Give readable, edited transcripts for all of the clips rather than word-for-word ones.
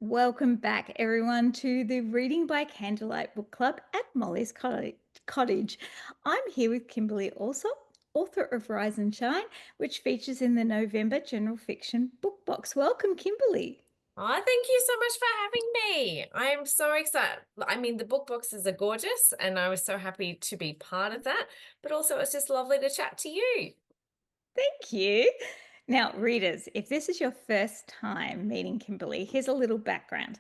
Welcome back, everyone, to the Reading by Candlelight book club at Molly's Cottage. I'm here with Kimberley Allsopp, author of Rise and Shine, which features in the November General Fiction book box. Welcome, Kimberley. Oh, thank you so much for having me. I am so excited. I mean, the book boxes are gorgeous, and I was so happy to be part of that. But also, it's just lovely to chat to you. Thank you. Now, readers, if this is your first time meeting Kimberley, here's a little background.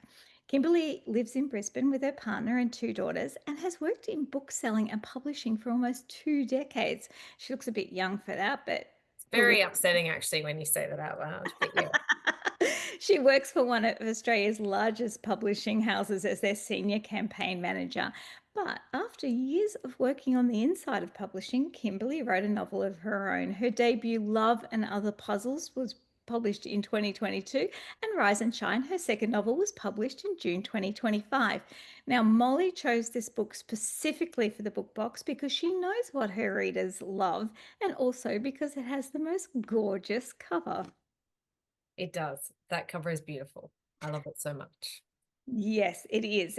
Kimberley lives in Brisbane with her partner and two daughters and has worked in book selling and publishing for almost 2 decades. She looks a bit young for that, but It's the very upsetting, actually, when you say that out loud. But yeah. she works for one of Australia's largest publishing houses as their senior campaign manager. But after years of working on the inside of publishing, Kimberley wrote a novel of her own. Her debut, Love and Other Puzzles, was published in 2022, and Rise and Shine, her second novel, was published in June 2025. Now, Molly chose this book specifically for the book box because she knows what her readers love and also because it has the most gorgeous cover. It does. That cover is beautiful. I love it so much. Yes, it is.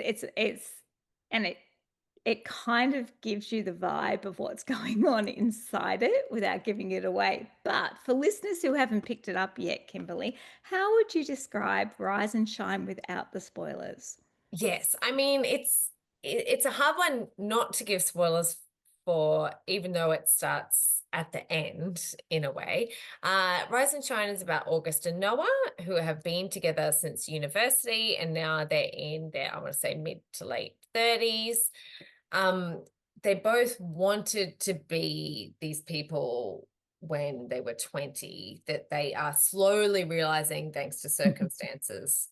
And it kind of gives you the vibe of what's going on inside it without giving it away. But for listeners who haven't picked it up yet, Kimberly, how would you describe Rise and Shine without the spoilers? Yes, I mean it's a hard one not to give spoilers for, even though it starts at the end in a way. Rise and Shine is about August and Noah, who have been together since university, and now they're in their, I want to say, mid to late 30s. Um, they both wanted to be these people when they were 20, that they are slowly realizing, thanks to circumstances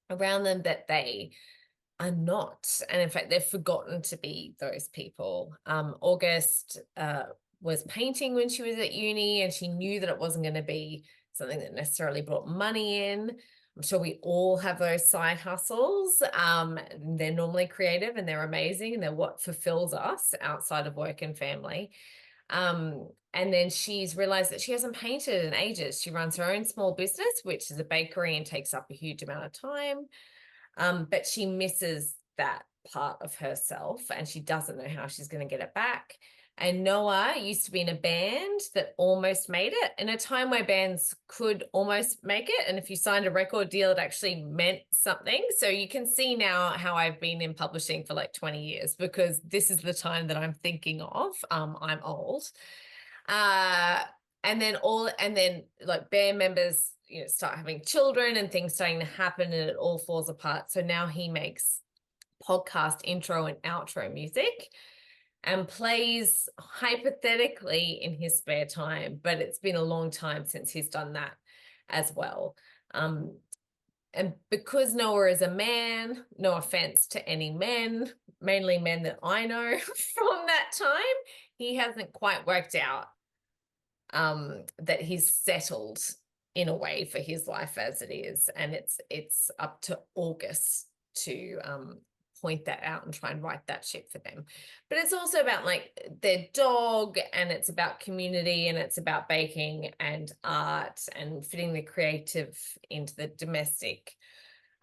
around them, that they are not. And in fact, they've forgotten to be those people. August was painting when she was at uni, and she knew that it wasn't going to be something that necessarily brought money in. I'm sure we all have those side hustles. They're normally creative and they're amazing, and they're what fulfills us outside of work and family. And then she's realized that she hasn't painted in ages. She runs her own small business, which is a bakery, and takes up a huge amount of time. But she misses that part of herself, and she doesn't know how she's going to get it back. And Noah used to be in a band that almost made it, in a time where bands could almost make it. And if you signed a record deal, it actually meant something. So you can see now how I've been in publishing for like 20 years, because this is the time that I'm thinking of. I'm old. Uh, and then like band members, start having children and things starting to happen, and it all falls apart. So now he makes podcast intro and outro music and plays hypothetically in his spare time, but it's been a long time since he's done that as well. And because Noah is a man, no offense to any men, mainly men that I know from that time, he hasn't quite worked out that he's settled in a way for his life as it is. And it's up to August to point that out and try and right that ship for them. But it's also about like their dog, and it's about community, and it's about baking and art and fitting the creative into the domestic,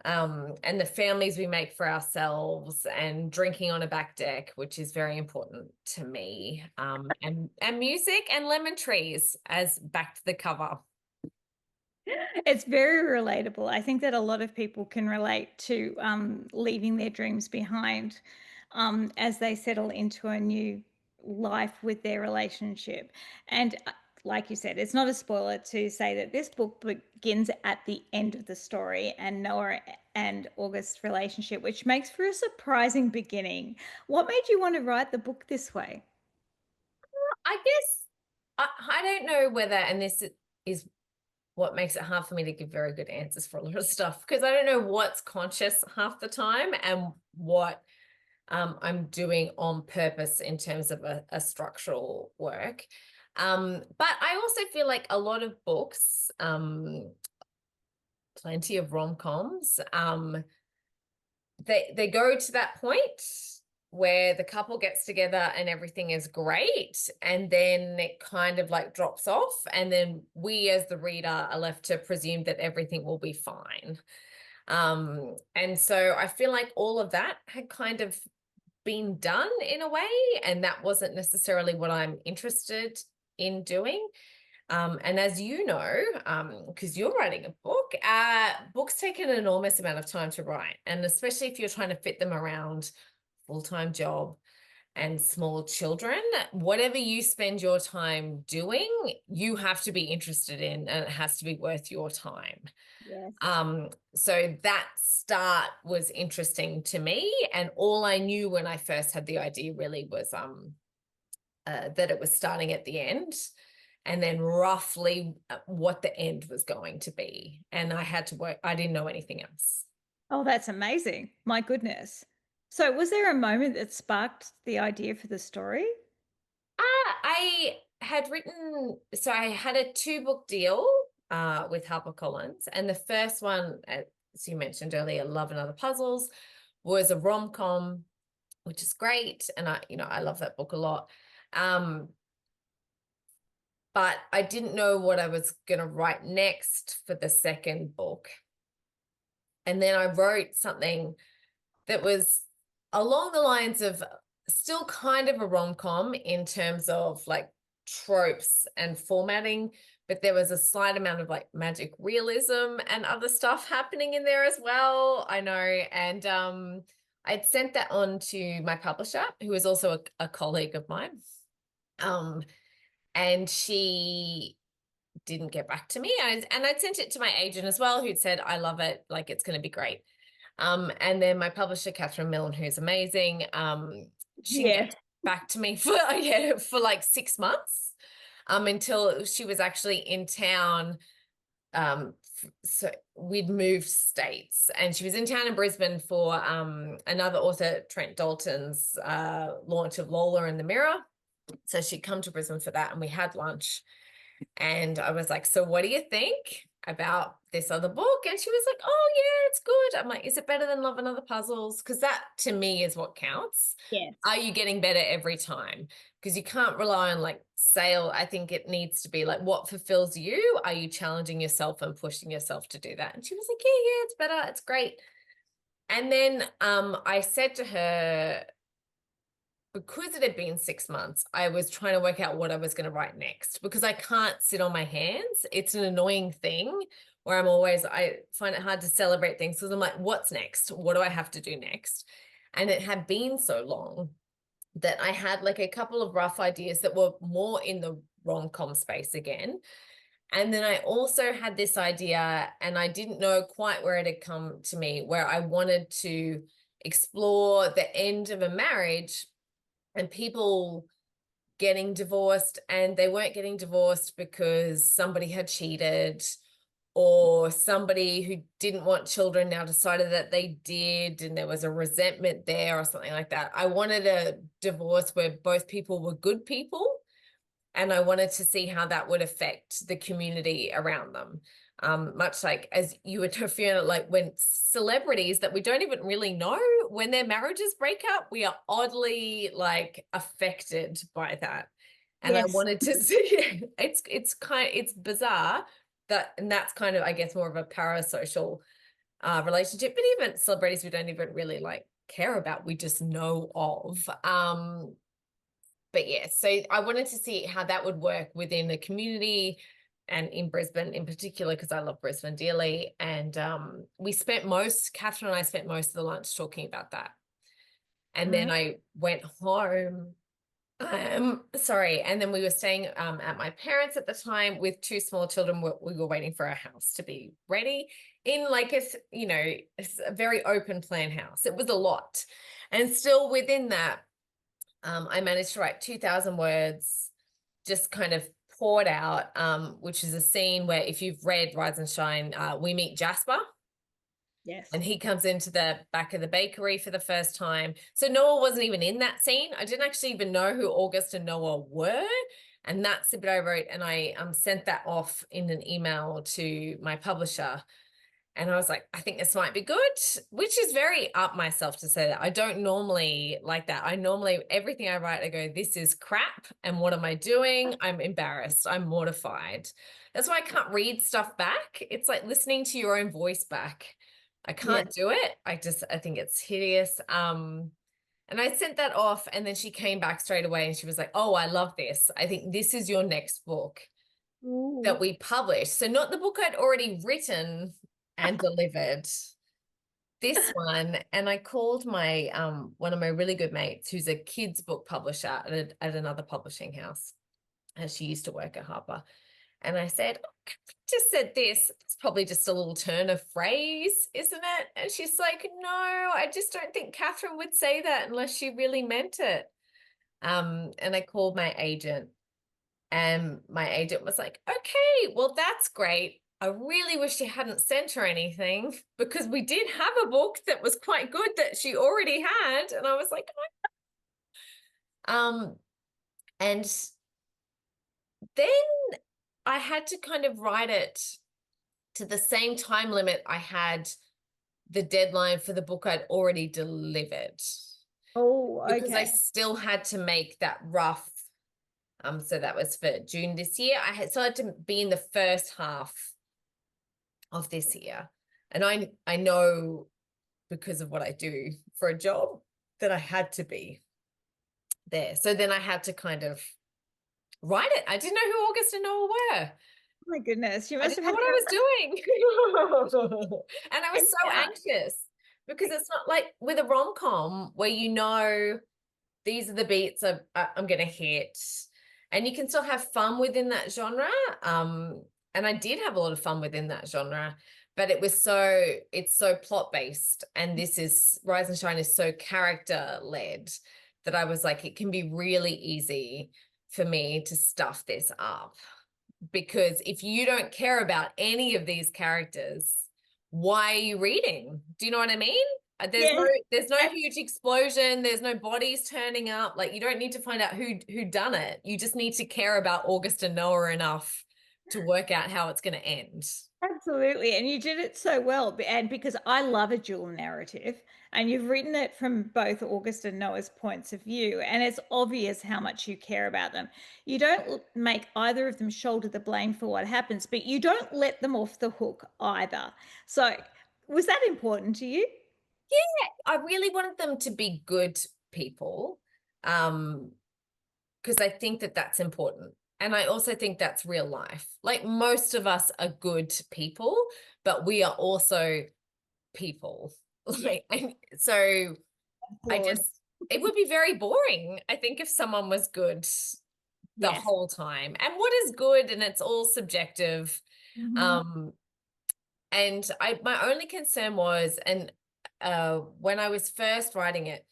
and the families we make for ourselves, and drinking on a back deck, which is very important to me, and music and lemon trees as back to the cover. It's very relatable. I think that a lot of people can relate to leaving their dreams behind as they settle into a new life with their relationship. And like you said, it's not a spoiler to say that this book begins at the end of the story and Noah and August's relationship, which makes for a surprising beginning. What made you want to write the book this way? I guess I don't know whether, and this is what makes it hard for me to give very good answers for a lot of stuff, because I don't know what's conscious half the time and what I'm doing on purpose in terms of a structural work. But I also feel like a lot of books, plenty of rom-coms, they go to that point where the couple gets together and everything is great, and then it kind of like drops off, and then we as the reader are left to presume that everything will be fine. And so I feel like all of that had kind of been done in a way, and that wasn't necessarily what I'm interested in doing. And as you know, because you're writing a book, books take an enormous amount of time to write, and especially if you're trying to fit them around full-time job and small children, whatever you spend your time doing, you have to be interested in, and it has to be worth your time. Yes. So that start was interesting to me, and all I knew when I first had the idea really was that it was starting at the end, and then roughly what the end was going to be. And I had to work, I didn't know anything else. Oh, that's amazing. My goodness. So, was there a moment that sparked the idea for the story? I had written, so I had a 2-book deal with HarperCollins, and the first one, as you mentioned earlier, Love and Other Puzzles, was a rom-com, which is great, and I love that book a lot. But I didn't know what I was going to write next for the second book. And then I wrote something that was along the lines of still kind of a rom-com in terms of like tropes and formatting, but there was a slight amount of like magic realism and other stuff happening in there as well. I know. And I'd sent that on to my publisher, who is also a colleague of mine. And she didn't get back to me. And I'd sent it to my agent as well, who'd said, I love it, like it's going to be great. And then my publisher, Catherine Milne, who's amazing, she didn't Yes. get back to me for for like 6 months, until she was actually in town. So we'd moved states, and she was in town in Brisbane for another author, Trent Dalton's launch of Lola and the Mirror. So she'd come to Brisbane for that, and we had lunch. And I was like, so what do you think about this other book? And she was like, oh, yeah, it's good. I'm like, is it better than Love and Other Puzzles? Because that to me is what counts. Yes. Are you getting better every time? Because you can't rely on like sale. I think it needs to be like what fulfills you. Are you challenging yourself and pushing yourself to do that? And she was like, yeah, it's better. It's great. And then I said to her, because it had been 6 months, I was trying to work out what I was going to write next, because I can't sit on my hands. It's an annoying thing where I find it hard to celebrate things because I'm like, what's next? What do I have to do next? And it had been so long that I had like a couple of rough ideas that were more in the rom-com space again. And then I also had this idea, and I didn't know quite where it had come to me, where I wanted to explore the end of a marriage and people getting divorced, and they weren't getting divorced because somebody had cheated, or somebody who didn't want children now decided that they did, and there was a resentment there or something like that. I wanted a divorce where both people were good people, and I wanted to see how that would affect the community around them. Much like as you were feel like when celebrities that we don't even really know, when their marriages break up, we are oddly like affected by that. And I Yes. wanted to see it's bizarre that, and that's kind of, I guess, more of a parasocial relationship, but even celebrities we don't even really like care about, we just know of. But yeah, so I wanted to see how that would work within the community and in Brisbane in particular, because I love Brisbane dearly. And Catherine and I spent most of the lunch talking about that. And then I went home. Sorry. And then we were staying at my parents' at the time with 2 small children. We were waiting for our house to be ready in like it's a very open plan house. It was a lot. And still within that, I managed to write 2,000 words, just kind of poured out, which is a scene where, if you've read Rise and Shine, we meet Jasper. Yes. And he comes into the back of the bakery for the first time. So Noah wasn't even in that scene. I didn't actually even know who August and Noah were. And that's the bit I wrote. And I sent that off in an email to my publisher. And I was like, I think this might be good, which is very up myself to say that. I don't normally like that. I normally, everything I write, I go, this is crap. And what am I doing? I'm embarrassed. I'm mortified. That's why I can't read stuff back. It's like listening to your own voice back. I Yeah. can't do it. I think it's hideous. And I sent that off, and then she came back straight away and she was like, "Oh, I love this. I think this is your next book that Ooh. we published." So not the book I'd already written and delivered, this one. And I called my one of my really good mates who's a kids book publisher at another publishing house. And she used to work at Harper. And I said, "Oh, just said this. It's probably just a little turn of phrase, isn't it?" And she's like, "No, I just don't think Catherine would say that unless she really meant it." And I called my agent, and my agent was like, "Okay, well, that's great. I really wish you hadn't sent her anything, because we did have a book that was quite good that she already had." And I was like, "Oh." And then I had to kind of write it to the same time limit I had the deadline for the book I'd already delivered, Oh, because I okay. still had to make that rough. So that was for June this year. I had still had to be in the first half of this year. And I know, because of what I do for a job, that I had to be there. So then I had to kind of write it. I didn't know who August and Noah were. Oh my goodness. You I must didn't have know had what I was doing. And I was to so out. anxious, because it's not like with a rom-com where these are the beats I'm going to hit, and you can still have fun within that genre. And I did have a lot of fun within that genre, but it's so plot based, and this is Rise and Shine is so character led, that I was like, it can be really easy for me to stuff this up, because if you don't care about any of these characters, why are you reading? Do you know what I mean? There's no Yes. there's no huge explosion, there's no bodies turning up. Like, you don't need to find out who done it. You just need to care about August and Noah enough to work out how it's going to end. Absolutely. And you did it so well. And because I love a dual narrative, and you've written it from both August and Noah's points of view, and it's obvious how much you care about them. You don't make either of them shoulder the blame for what happens, but you don't let them off the hook either. So, was that important to you? I really wanted them to be good people, because I think that that's important. And I also think that's real life. Like, most of us are good people, but we are also people. Yeah. Like, so Flawed. it would be very boring, I think, if someone was good the Yes. whole time. And what is good? And it's all subjective. Mhm. Um, and my only concern was, and when I was first writing it,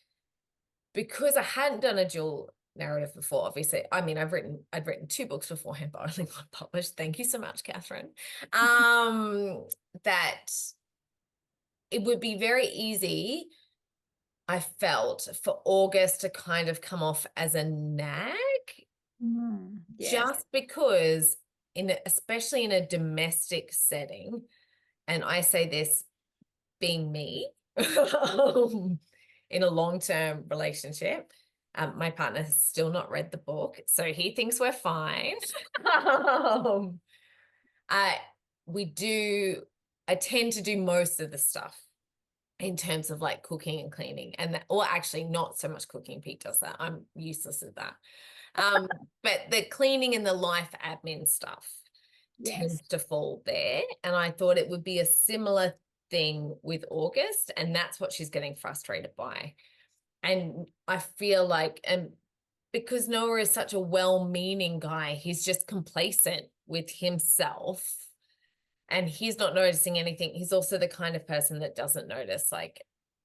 because I hadn't done a dual narrative before, obviously. I mean, I'd written 2 books beforehand, but only one published. Thank you so much, Catherine. That it would be very easy, I felt, for August to kind of come off as a nag, Yes. just because, especially in a domestic setting, and I say this being me, in a long-term relationship. My partner has still not read the book, so he thinks we're fine. um, I we do I tend to do most of the stuff in terms of like cooking and cleaning, or actually not so much cooking. Pete does that. I'm useless at that. But the cleaning and the life admin stuff Yes. tends to fall there. And I thought it would be a similar thing with August, and that's what she's getting frustrated by. And I feel like, and because Noah is such a well-meaning guy, he's just complacent with himself, and he's not noticing anything. He's also the kind of person that doesn't notice, like,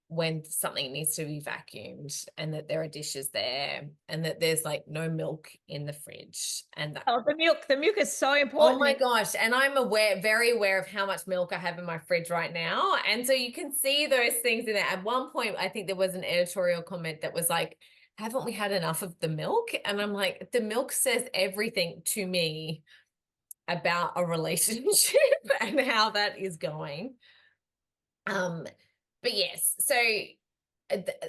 when something needs to be vacuumed, and that there are dishes there, and that there's like no milk in the fridge, and that. Oh, the milk. The milk is so Oh my important. gosh. And I'm very aware of how much milk I have in my fridge right now. And so you can see those things in there. At one point, I think there was an editorial comment that was like, "Haven't we had enough of the milk?" And I'm like, the milk says everything to me about a relationship and how that is going. But yes, so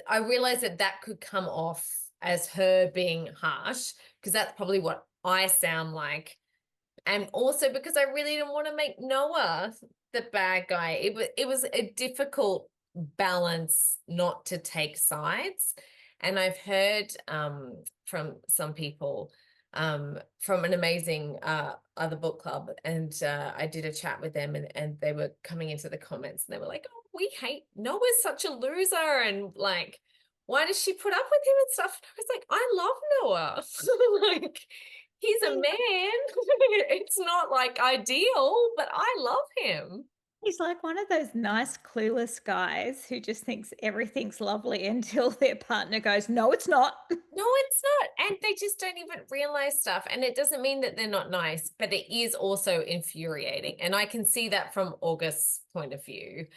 I realized that could come off as her being harsh, because that's probably what I sound like And also because I really didn't want to make Noah the bad guy. It was a difficult balance not to take sides. And I've heard from some people from an amazing other book club, and I did a chat with them, and they were coming into the comments and they were like, oh, we hate Noah's such a loser, and like, why does she put up with him and stuff? And I was like, I love Noah. Like, he's a man. It's not like ideal, but I love him. He's like one of those nice, clueless guys who just thinks everything's lovely until their partner goes, no, it's not. No, it's not. And they just don't even realize stuff. And it doesn't mean that they're not nice, but it is also infuriating. And I can see that from August's point of view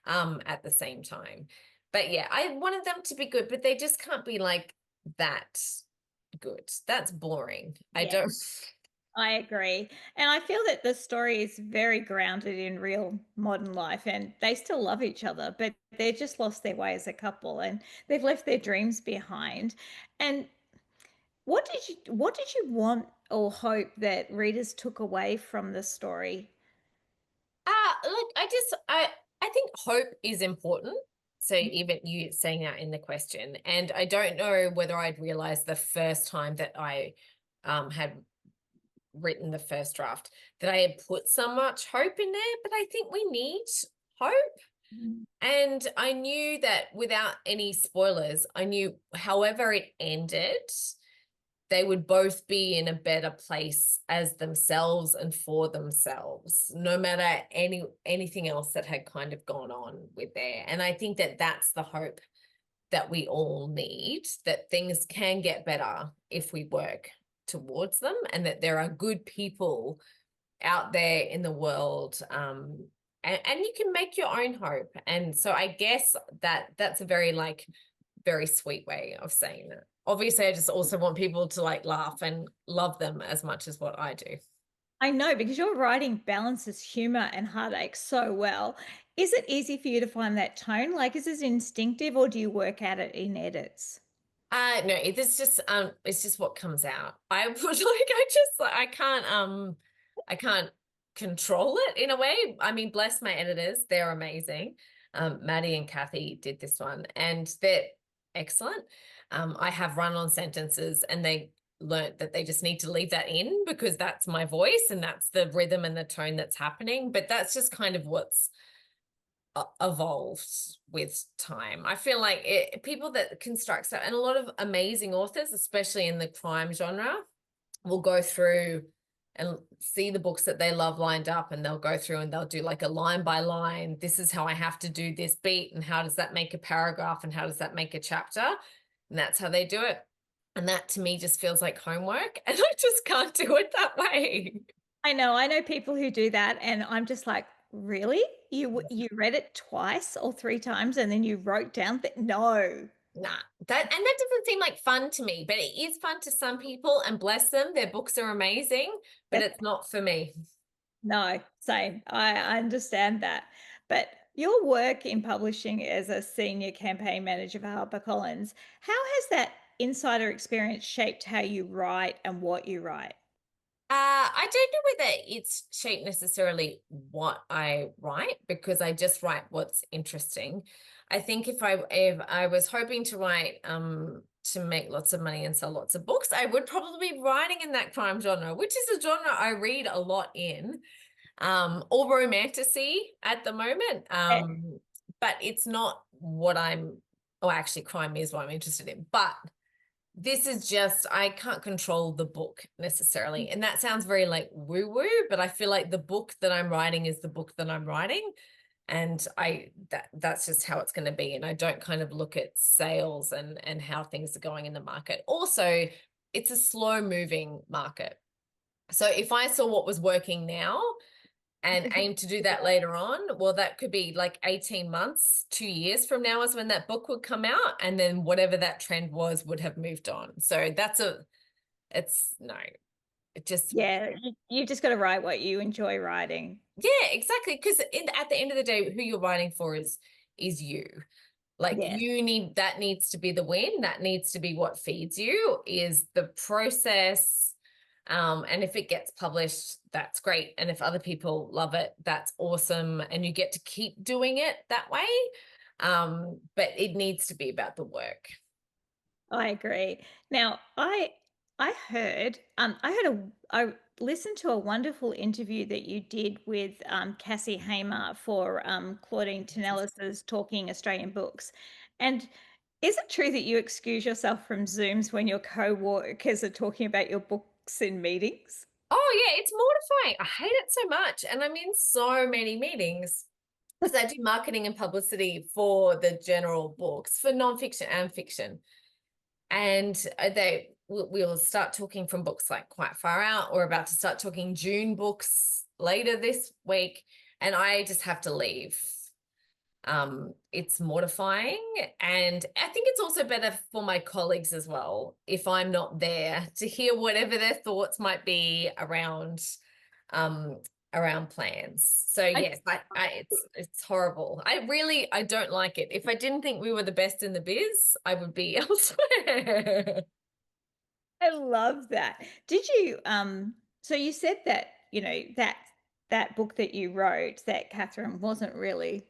at the same time. But yeah, I wanted them to be good, but they just can't be like that good. That's boring. I Yeah, don't. I agree. And I feel that the story is very grounded in real modern life and they still love each other, but they've just lost their way as a couple and they've left their dreams behind. And what did you want or hope that readers took away from the story? Look, I think hope is important. So even you saying that in the question, and I don't know whether I'd realized the first time that I had written the first draft that I had put so much hope in there, but I think we need hope. Mhm. And I knew that without any spoilers, I knew however it ended, they would both be in a better place as themselves and for themselves, no matter anything else that had kind of gone on with there. And I think that that's the hope that we all need, that things can get better if we work towards them, and that there are good people out there in the world, and you can make your own hope. And so I guess that's a very like very sweet way of saying it. Obviously, I just also want people to like laugh and love them as much as what I do. I know because your writing balances humor and heartache so well. Is it easy for you to find that tone? Like, is this instinctive or do you work at it in edits? No, it's just what comes out. I would like I just like I can't control it in a way. I mean, bless my editors, they're amazing. Maddie and Kathy did this one and they're excellent. I have run-on sentences and they learnt that they just need to leave that in because that's my voice and that's the rhythm and the tone that's happening. But that's just kind of what's evolved with time. I feel like people that construct stuff, and a lot of amazing authors, especially in the crime genre, will go through and see the books that they love lined up, and they'll go through and they'll do like a line by line. This is how I have to do this beat, and how does that make a paragraph, and how does that make a chapter? And that's how they do it. And that to me just feels like homework, and I just can't do it that way. I know people who do that, and I'm just like, really? You read it twice or three times, and then you wrote down that? No, Nah, that doesn't seem like fun to me, but it is fun to some people, and bless them, their books are amazing, but that it's not for me. no, same. I understand that, but your work in publishing as a senior campaign manager for HarperCollins, how has that insider experience shaped how you write and what you write? I don't know whether it's shaped necessarily what I write because I just write what's interesting. I think if I was hoping to write to make lots of money and sell lots of books, I would probably be writing in that crime genre, which is a genre I read a lot in, or romantasy at the moment. But it's not what I'm, oh, actually, crime is what I'm interested in. But this is just, I can't control the book necessarily. And that sounds very like woo woo, but I feel like the book that I'm writing is the book that I'm writing. And that's just how it's going to be. And I don't kind of look at sales and how things are going in the market. Also, it's a slow moving market. So if I saw what was working now and aim to do that later on, well, that could be like 18 months, 2 years from now is when that book would come out. And then whatever that trend was would have moved on. So it's no, it just, Yeah, you've just got to write what you enjoy writing. yeah, exactly. Because at the end of the day, who you're writing for is you. Like Yeah. that needs to be the win. That needs to be what feeds you is the process, And if it gets published, that's great. And if other people love it, that's awesome. And you get to keep doing it that way. But it needs to be about the work. I agree. Now, I listened to a wonderful interview that you did with Cassie Hamer for Claudine Tinellis's Talking Australian Books. And is it true that you excuse yourself from Zooms when your co-workers are talking about your books in meetings? Oh, yeah, it's mortifying. I hate it so much. And I'm in so many meetings because I do marketing and publicity for the general books, for nonfiction and fiction. And we'll start talking from books like quite far out. We're about to start talking June books later this week, and I just have to leave. It's mortifying, and I think it's also better for my colleagues as well if I'm not there to hear whatever their thoughts might be um around plans. So I yes, it's horrible. I don't like it. If I didn't think we were the best in the biz, I would be elsewhere. I love that. Did you so you said that, that book that you wrote that Catherine wasn't really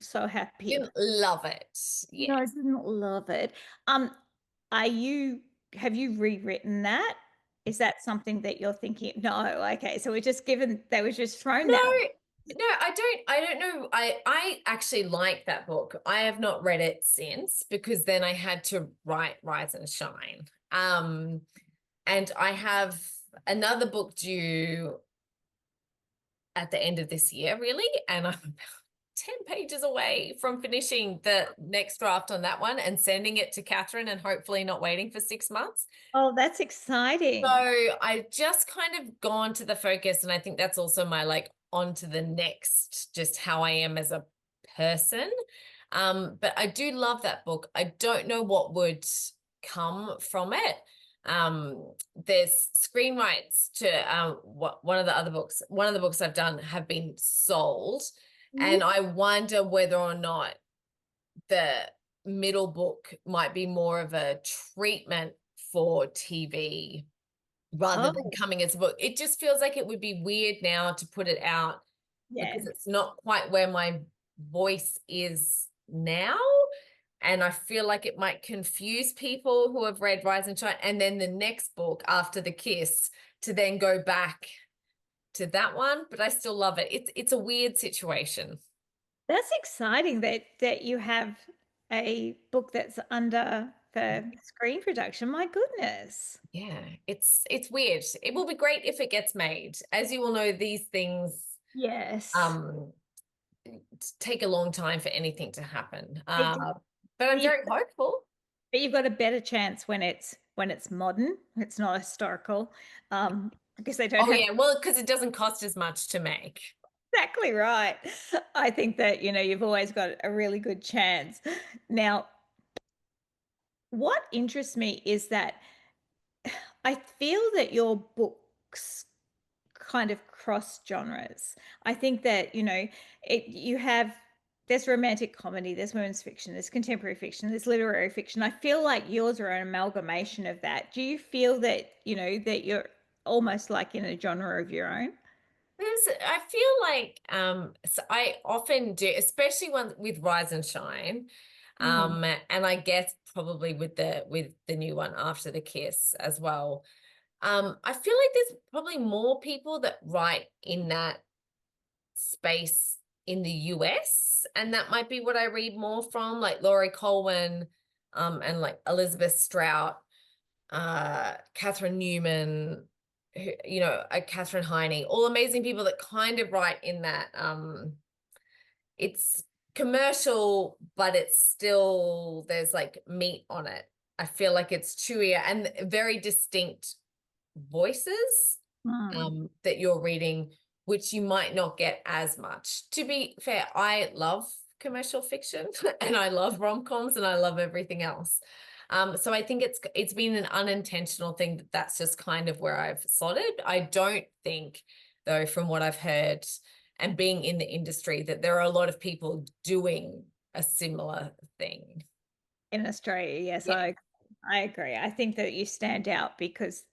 so happy about. Didn't love it. No, I Yes. didn't love it. Um, are you have you rewritten that? Is that something that you're thinking? No, okay. So we're just given they were just thrown No, that way. no, I don't know. I actually like that book. I have not read it since because then I had to write Rise and Shine. And I have another book due at the end of this year, really, and I'm about 10 pages away from finishing the next draft on that one and sending it to Catherine and hopefully not waiting for 6 months. Oh, that's So exciting. I just kind of gone to the focus, and I think that's also my like on to the next, just how I am as a person. But I do love that book. I don't know what would come from it. There's screenwrites to one of the other books. One of the books I've done have been sold, and I wonder whether or not the middle book might be more of a treatment for TV rather than Oh, coming as a book. It just feels like it would be weird now to put it out yeah. because it's not quite where my voice is now. And I feel like it might confuse people who have read Rise and Shine and then the next book after The Kiss to then go back to that one. But I still love it. It's a weird situation. That's exciting that you have a book that's under for screen production. My goodness. Yeah, it's weird. It will be great if it gets made. As you will know, these things Yes. um take a long time for anything to happen. They do. But But I'm you've very hopeful. but you've got a better chance when it's modern. It's not historical. Because they don't Oh have yeah, well, because it doesn't cost as much to make. exactly right. I think that, you've always got a really good chance. Now, what interests me is that I feel that your books kind of cross genres. I think that, there's romantic comedy, there's women's fiction, there's contemporary fiction, there's literary fiction. I feel like yours are an amalgamation of that. Do you feel that, that you're almost like in a genre of your own? I feel like so I often do, especially one with Rise and Shine. Mm. And I guess probably with the new one after The Kiss as well. I feel like there's probably more people that write in that space in the US, and that might be what I read more from, like Laurie Colwin, and like Elizabeth Strout, Catherine Newman, Catherine Heine, all amazing people that kind of write in that. It's commercial, but it's still there's like meat on it. I feel like it's chewier and very distinct voices Mm. that you're reading, which you might not get as much. To be fair, I love commercial fiction and I love rom-coms and I love everything else. So I think it's been an unintentional thing that's just kind of where I've slotted. I don't think, though, from what I've heard and being in the industry, that there are a lot of people doing a similar thing. In Australia, yes, Yeah. I agree. I think that you stand out because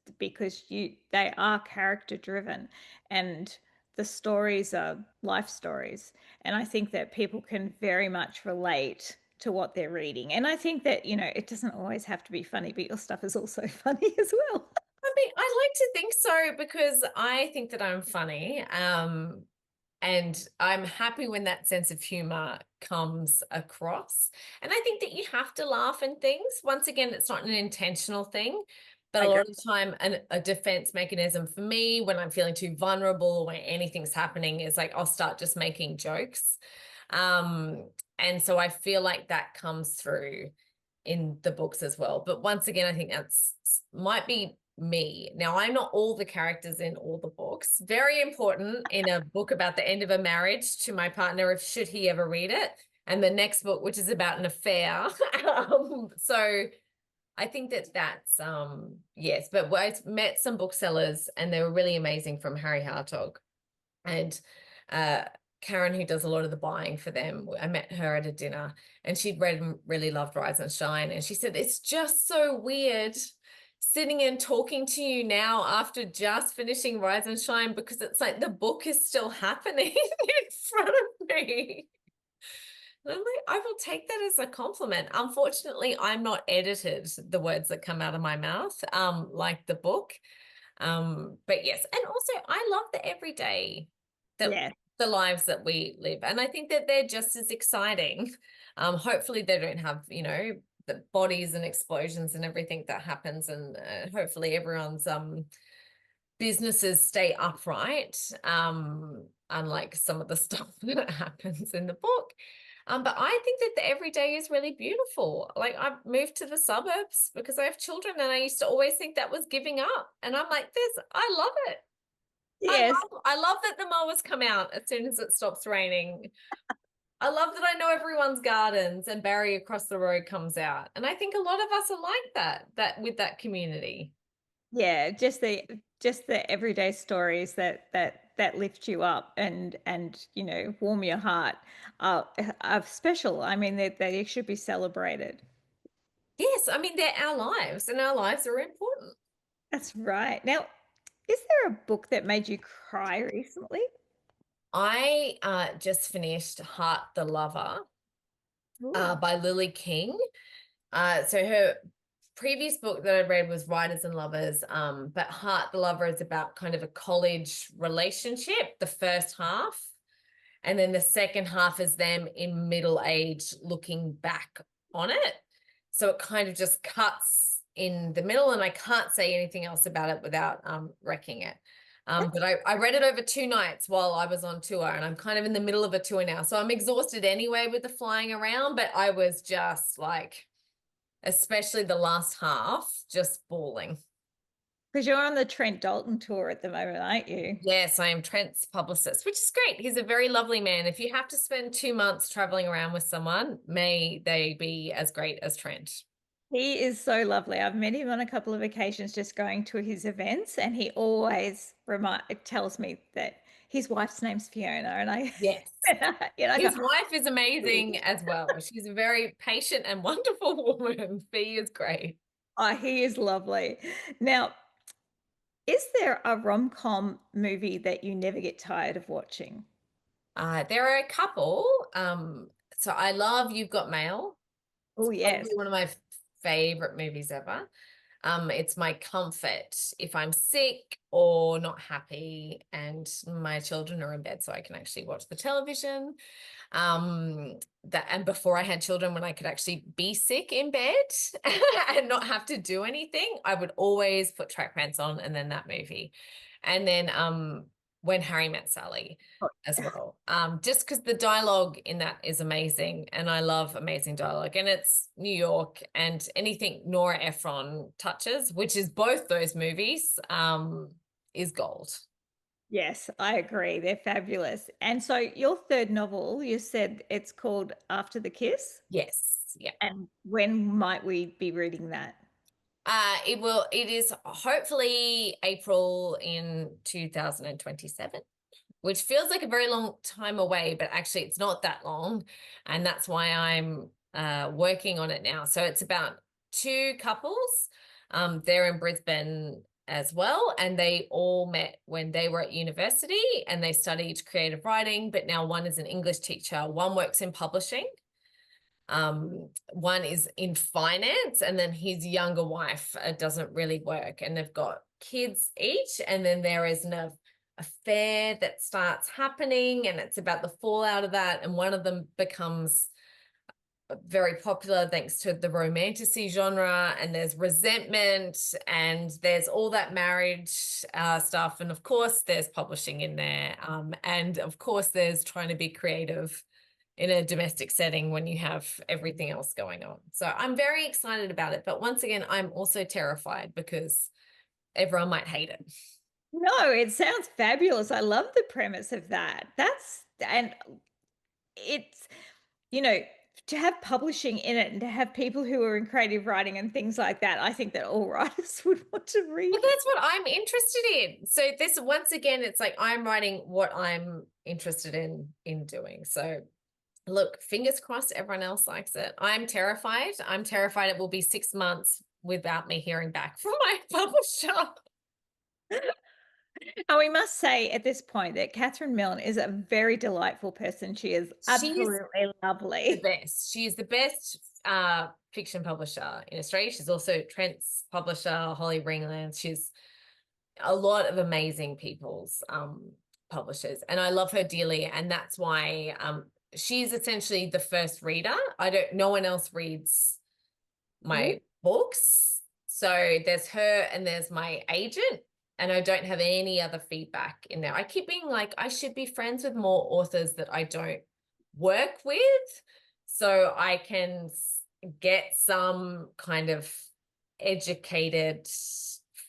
you they are character driven, and the stories are life stories. And I think that people can very much relate to what they're reading. And I think that, it doesn't always have to be funny, but your stuff is also funny as well. I mean, I like to think so because I think that I'm funny. And I'm happy when that sense of humor comes across. And I think that you have to laugh in things. Once again, it's not an intentional thing, but I a agree. lot of the time, a defense mechanism for me when I'm feeling too vulnerable, when anything's happening, is like I'll start just making jokes. And so I feel like that comes through in the books as well. But once again, I think that's might be me. Now, I'm not all the characters in all the books. Very important in a book about the end of a marriage to my partner, if should he ever read it. And the next book, which is about an affair. So I think that that's yes, but I met some booksellers and they were really amazing from Harry Hartog. And uh Karen, who does a lot of the buying for them, I met her at a dinner and she'd read and really loved Rise and Shine. And she said, it's just so weird sitting and talking to you now after just finishing Rise and Shine because it's like the book is still happening in front of me. And I'm like, I will take that as a compliment. Unfortunately, I'm not edited the words that come out of my mouth, like the book. But yes, and also I love the everyday, that Yeah. the lives that we live. And I think that they're just as exciting. Hopefully they don't have, the bodies and explosions and everything that happens. And hopefully everyone's businesses stay upright, unlike some of the stuff that happens in the book. But I think that the everyday is really beautiful. Like I've moved to the suburbs because I have children and I used to always think that was giving up. And I'm like, I love it. Yes. I love that the mowers come out as soon as it stops raining. I love that I know everyone's gardens and Barry across the road comes out. And I think a lot of us are like that with that community. Yeah, just the everyday stories that lift you up and warm your heart are special. I mean, they should be celebrated. Yes, I mean, they're our lives and our lives are important. That's right. Now, is there a book that made you cry recently? I just finished Heart the Lover Ooh. by Lily King. So her previous book that I read was Writers and Lovers, but Heart the Lover is about kind of a college relationship, the first half. And then the second half is them in middle age looking back on it. So it kind of just cuts in the middle, and I can't say anything else about it without wrecking it. But I read it over 2 nights while I was on tour, and I'm kind of in the middle of a tour now. So I'm exhausted anyway with the flying around, but I was just like, especially the last half, just bawling. Because you're on the Trent Dalton tour at the moment, aren't you? Yes, I am Trent's publicist, which is great. He's a very lovely man. If you have to spend 2 months traveling around with someone, may they be as great as Trent. He is so lovely. I've met him on a couple of occasions just going to his events, and he always tells me that his wife's name's Fiona, and I, Yes. I go, His wife is amazing as well. She's a very patient and wonderful woman. Fee is great. oh, he is lovely. Now, is there a rom-com movie that you never get tired of watching? There are a couple. So I love You've Got Mail. Oh, Probably yes. one of my favorite movies ever. It's my comfort if I'm sick or not happy and my children are in bed so I can actually watch the television. And before I had children, when I could actually be sick in bed and not have to do anything, I would always put track pants on and then that movie. And then When Harry Met Sally as well. Just because the dialogue in that is amazing and I love amazing dialogue. And it's New York, and anything Nora Ephron touches, which is both those movies, is gold. Yes, I agree. They're fabulous. And so your third novel, you said it's called After the Kiss. Yes. Yeah. And when might we be reading that? It is hopefully April in 2027, which feels like a very long time away, but actually it's not that long. And that's why I'm working on it now. So it's about two couples. They're in Brisbane as well, and they all met when they were at university and they studied creative writing, but now one is an English teacher, one works in publishing. One is in finance, and then his younger wife doesn't really work, and they've got kids each. And then there is an affair that starts happening, and it's about the fallout of that. And one of them becomes very popular thanks to the romantasy genre, and there's resentment, and there's all that marriage stuff, and of course there's publishing in there, and of course there's trying to be creative in a domestic setting when you have everything else going on. So I'm very excited about it, but once again I'm also terrified because everyone might hate it. No, it sounds fabulous. I love the premise of that. And it's, you know, to have publishing in it and to have people who are in creative writing and things like that, I think that all writers would want to read. Well, that's what I'm interested in. So this, once again, it's like I'm writing what I'm interested in doing. So look, fingers crossed everyone else likes it. I'm terrified. I'm terrified it will be 6 months without me hearing back from my publisher. And we must say at this point that Catherine Milne is a very delightful person. She is She's absolutely the lovely. best. She's the best fiction publisher in Australia. She's also Trent's publisher, Holly Ringland. She's a lot of amazing people's publishers, and I love her dearly. And that's why she's essentially the first reader. No one else reads my books. So there's her and there's my agent, and I don't have any other feedback in there. I keep being like, I should be friends with more authors that I don't work with so I can get some kind of educated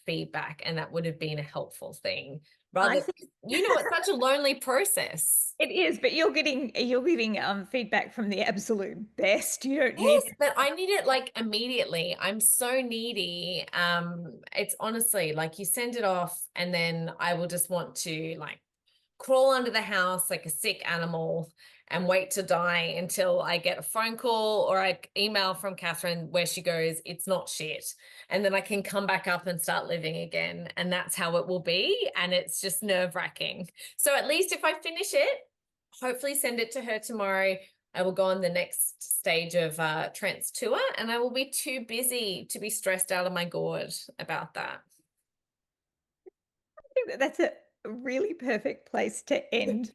feedback, and that would have been a helpful thing. I Rather, think it's such a lonely process. it is, but you're getting feedback from the absolute best. You don't need. Yes, but I need it like immediately. I'm so needy. It's honestly like you send it off and then I will just want to like crawl under the house like a sick animal and wait to die until I get a phone call or I email from Catherine where she goes, it's not shit. And then I can come back up and start living again. And that's how it will be. And it's just nerve-wracking. So at least if I finish it, hopefully send it to her tomorrow. I will go on the next stage of Trent's tour, and I will be too busy to be stressed out of my gourd about that. I think that that's a really perfect place to end.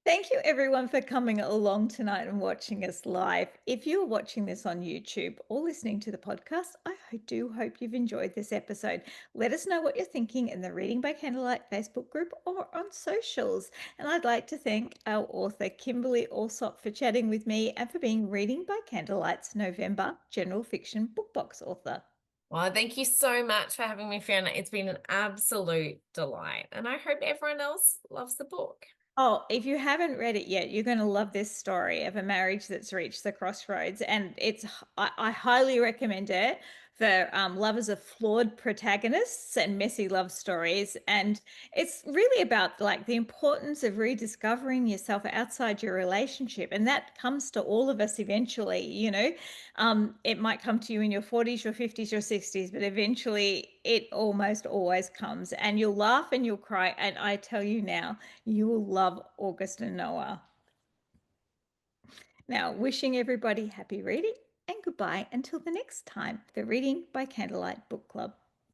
Thank you everyone for coming along tonight and watching us live. If you're watching this on YouTube or listening to the podcast, I do hope you've enjoyed this episode. Let us know what you're thinking in the Reading by Candlelight Facebook group or on socials. And I'd like to thank our author, Kimberley Allsopp, for chatting with me and for being Reading by Candlelight's November General Fiction Book Box author. Well, thank you so much for having me, Fiona. It's been an absolute delight. And I hope everyone else loves the book. Oh, if you haven't read it yet, you're going to love this story of a marriage that's reached the crossroads. And I highly recommend it for lovers of flawed protagonists and messy love stories. And it's really about like the importance of rediscovering yourself outside your relationship. And that comes to all of us eventually, it might come to you in your 40s, your 50s, your 60s, but eventually it almost always comes. And you'll laugh and you'll cry. And I tell you now, you will love August and Noah. Now, wishing everybody happy reading and goodbye until the next time, the Reading by Candlelight Book Club.